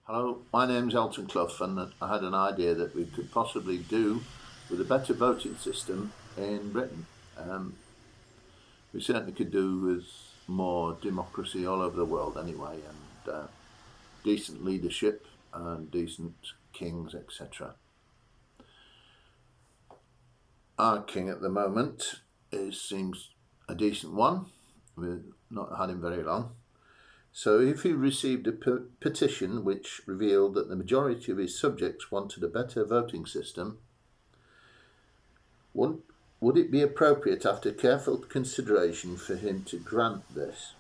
Hello, my name's Elton Clough, and I had an idea that we could possibly do with a better voting system in Britain. We certainly could do with more democracy all over the world anyway, and decent leadership and decent kings, etc. Our king at the moment seems a decent one. We've not had him very long. So if he received a petition which revealed that the majority of his subjects wanted a better voting system, would it be appropriate after careful consideration for him to grant this?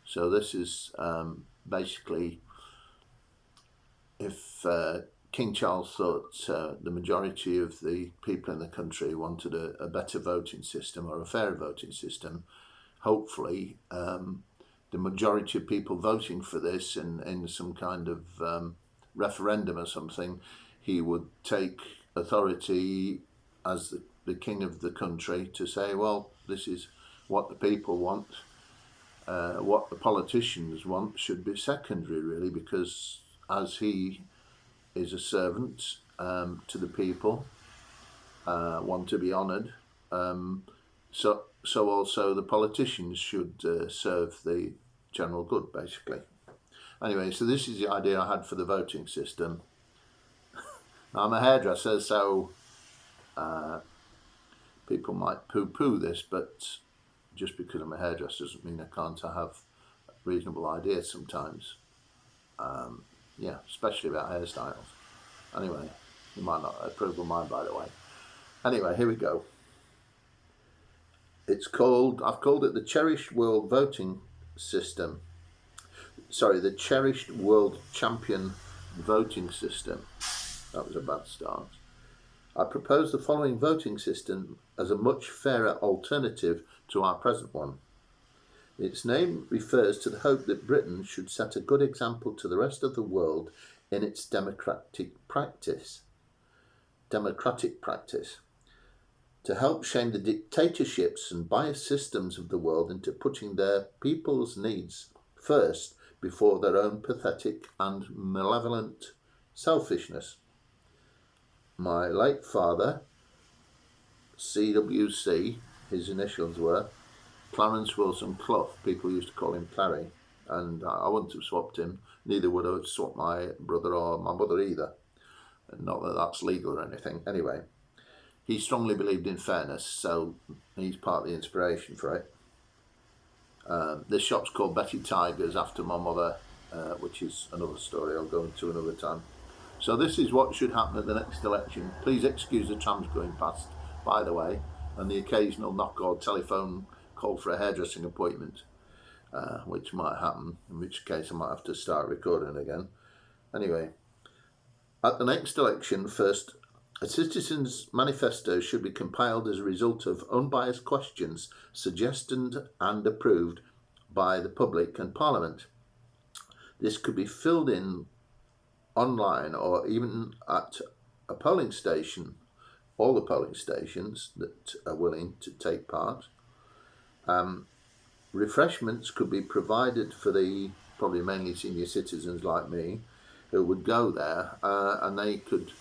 So this is basically if King Charles thought the majority of the people in the country wanted a better voting system or a fairer voting system, hopefully the majority of people voting for this in some kind of referendum or something, he would take authority as the king of the country to say, well, this is what the people want. What the politicians want should be secondary, really, because as he is a servant to the people, want to be honoured, so also the politicians should serve the general good, basically. Anyway, so this is the idea I had for the voting system. Now, I'm a hairdresser, so people might poo-poo this, but just because I'm a hairdresser doesn't mean I can't have reasonable ideas sometimes. Yeah, especially about hairstyles. Anyway, you might not approve of mine, by the way. Anyway, here we go. I've called it the Cherished World Voting System. Sorry, the Cherished World Champion Voting System. That was a bad start. I propose the following voting system as a much fairer alternative to our present one. Its name refers to the hope that Britain should set a good example to the rest of the world in its democratic practice, to help shame the dictatorships and biased systems of the world into putting their people's needs first before their own pathetic and malevolent selfishness. My late father, CWC, his initials were Clarence Wilson Clough. People used to call him Clary, and I wouldn't have swapped him. Neither would I have swapped my brother or my mother either. Not that that's legal or anything. Anyway, he strongly believed in fairness, so he's part of the inspiration for it. This shop's called Betty Tigers after my mother, which is another story I'll go into another time. So this is what should happen at the next election. Please excuse the trams going past, by the way, and the occasional knock or telephone call for a hairdressing appointment, which might happen, in which case I might have to start recording again. Anyway, at the next election, first, a citizen's manifesto should be compiled as a result of unbiased questions suggested and approved by the public and Parliament. This could be filled in online or even at a polling station, all the polling stations that are willing to take part. Refreshments could be provided for the probably mainly senior citizens like me who would go there, and they could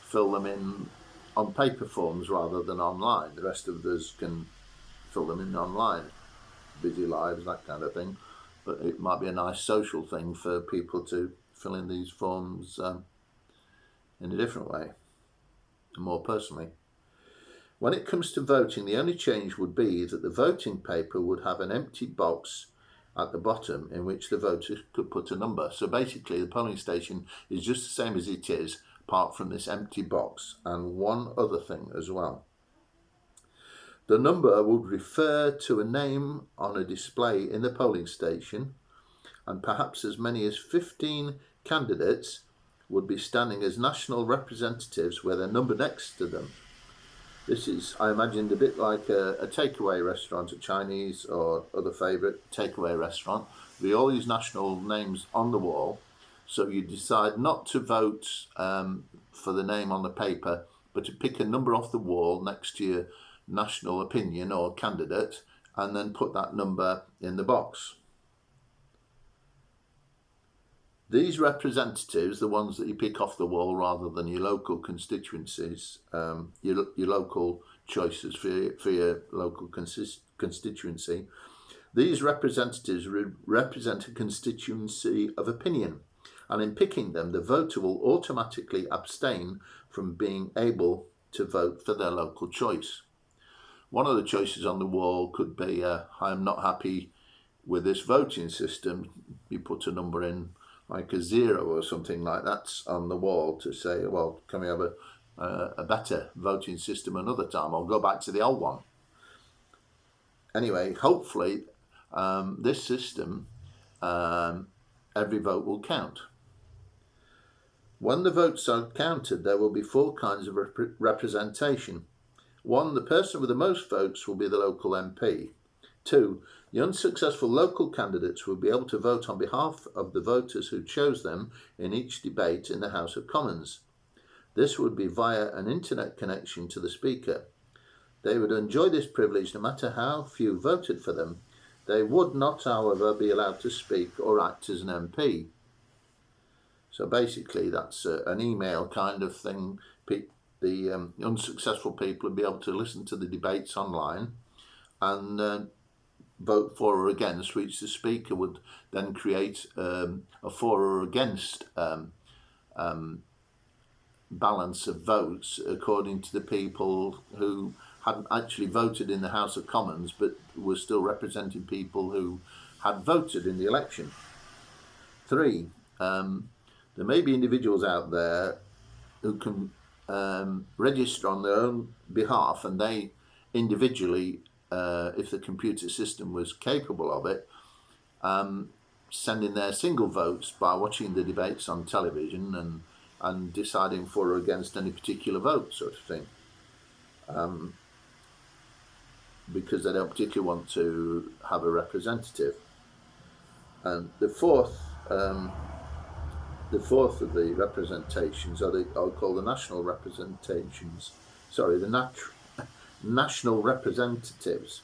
fill them in on paper forms rather than online. The rest of us can fill them in online, busy lives, that kind of thing. But it might be a nice social thing for people to fill in these forms in a different way, more personally. When it comes to voting, the only change would be that the voting paper would have an empty box at the bottom in which the voter could put a number. So basically the polling station is just the same as it is, apart from this empty box, and one other thing as well. The number would refer to a name on a display in the polling station, and perhaps as many as 15 candidates would be standing as national representatives with a number next to them. This is, I imagined, a bit like a takeaway restaurant, a Chinese or other favourite takeaway restaurant, with all these national names on the wall. So you decide not to vote for the name on the paper, but to pick a number off the wall next to your national opinion or candidate, and then put that number in the box. These representatives, the ones that you pick off the wall rather than your local constituencies, your local choices for your local constituency, these representatives represent a constituency of opinion, and in picking them, the voter will automatically abstain from being able to vote for their local choice. One of the choices on the wall could be, I'm not happy with this voting system. You put a number in, like a 0 or something like that on the wall to say, well, can we have a better voting system another time, or go back to the old one? Anyway, hopefully this system, every vote will count. When the votes are counted, there will be 4 kinds of representation. 1, the person with the most votes will be the local MP. 2, the unsuccessful local candidates will be able to vote on behalf of the voters who chose them in each debate in the House of Commons. This would be via an internet connection to the Speaker. They would enjoy this privilege no matter how few voted for them. They would not, however, be allowed to speak or act as an MP. So basically that's an email kind of thing. The unsuccessful people would be able to listen to the debates online and vote for or against, which the Speaker would then create a for or against balance of votes according to the people who hadn't actually voted in the House of Commons but were still representing people who had voted in the election. 3, there may be individuals out there who can register on their own behalf, and they individually, if the computer system was capable of it, send in their single votes by watching the debates on television and deciding for or against any particular vote, sort of thing, because they don't particularly want to have a representative. And the fourth of the representations I'll call the national representations. Sorry, the national representatives,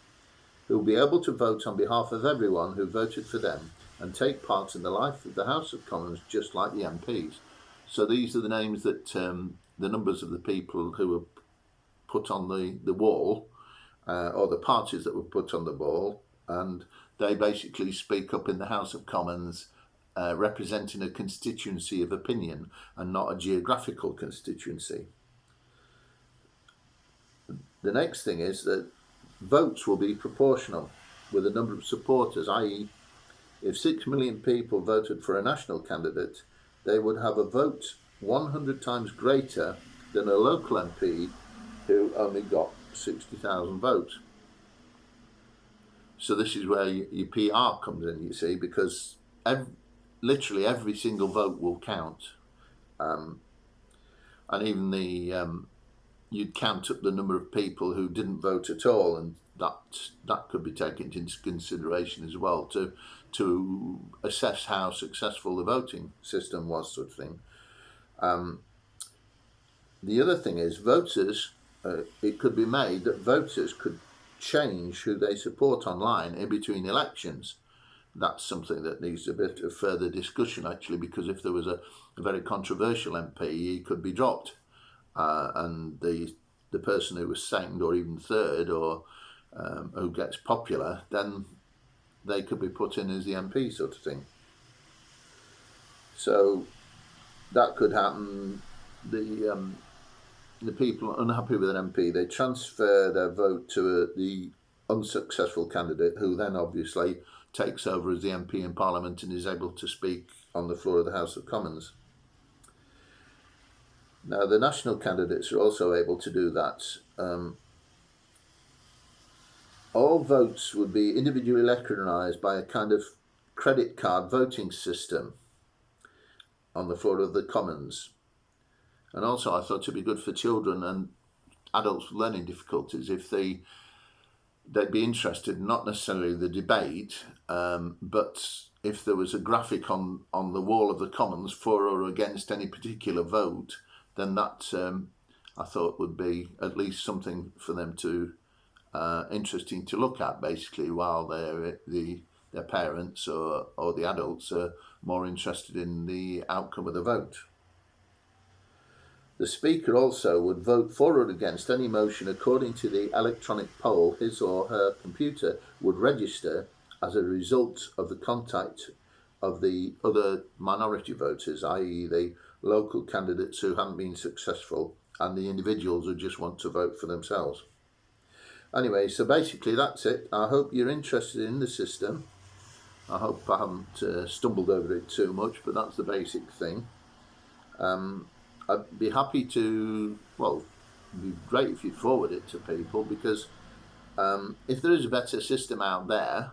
who will be able to vote on behalf of everyone who voted for them and take part in the life of the House of Commons just like the MPs. So these are the names that the numbers of the people who were put on the wall, or the parties that were put on the wall, and they basically speak up in the House of Commons, representing a constituency of opinion and not a geographical constituency. The next thing is that votes will be proportional with the number of supporters, i.e. if 6 million people voted for a national candidate, they would have a vote 100 times greater than a local MP who only got 60,000 votes. So this is where your PR comes in, you see, because literally every single vote will count. And even you'd count up the number of people who didn't vote at all, and that could be taken into consideration as well to assess how successful the voting system was, sort of thing. The other thing is voters, it could be made that voters could change who they support online in between elections. That's something that needs a bit of further discussion, actually, because if there was a very controversial MP, he could be dropped, and the person who was second or even third, or who gets popular, then they could be put in as the MP, sort of thing. So that could happen. The people unhappy with an MP, they transfer their vote to the unsuccessful candidate, who then obviously takes over as the MP in Parliament and is able to speak on the floor of the House of Commons. Now, the national candidates are also able to do that. All votes would be individually recognised by a kind of credit card voting system on the floor of the Commons. And also I thought it'd be good for children and adults with learning difficulties if they'd be interested, not necessarily the debate, but if there was a graphic on the wall of the Commons for or against any particular vote, then that I thought would be at least something for them to interesting to look at, basically, while they're their parents or the adults are more interested in the outcome of the vote. The Speaker also would vote for or against any motion according to the electronic poll his or her computer would register as a result of the contact of the other minority voters, i.e. the local candidates who haven't been successful and the individuals who just want to vote for themselves. Anyway, so basically that's it. I hope you're interested in the system. I hope I haven't stumbled over it too much, but that's the basic thing. I'd be happy to, well, it'd be great if you'd forward it to people, because if there is a better system out there,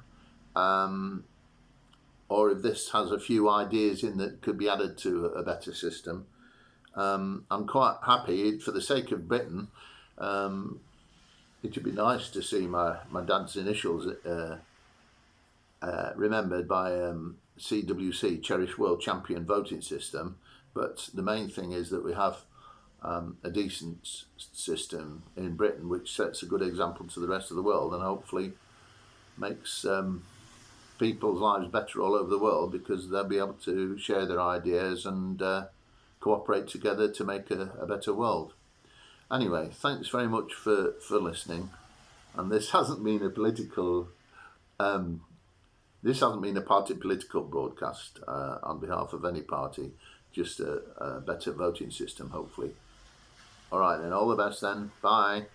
or if this has a few ideas in that could be added to a better system, I'm quite happy. For the sake of Britain, it would be nice to see my dad's initials remembered by CWC, Cherished World Champion voting system. But the main thing is that we have a decent system in Britain which sets a good example to the rest of the world, and hopefully makes people's lives better all over the world, because they'll be able to share their ideas and cooperate together to make a better world. Anyway, thanks very much for listening. And this hasn't been a political this hasn't been a party political broadcast on behalf of any party, just a better voting system, hopefully. All right then, all the best then. Bye.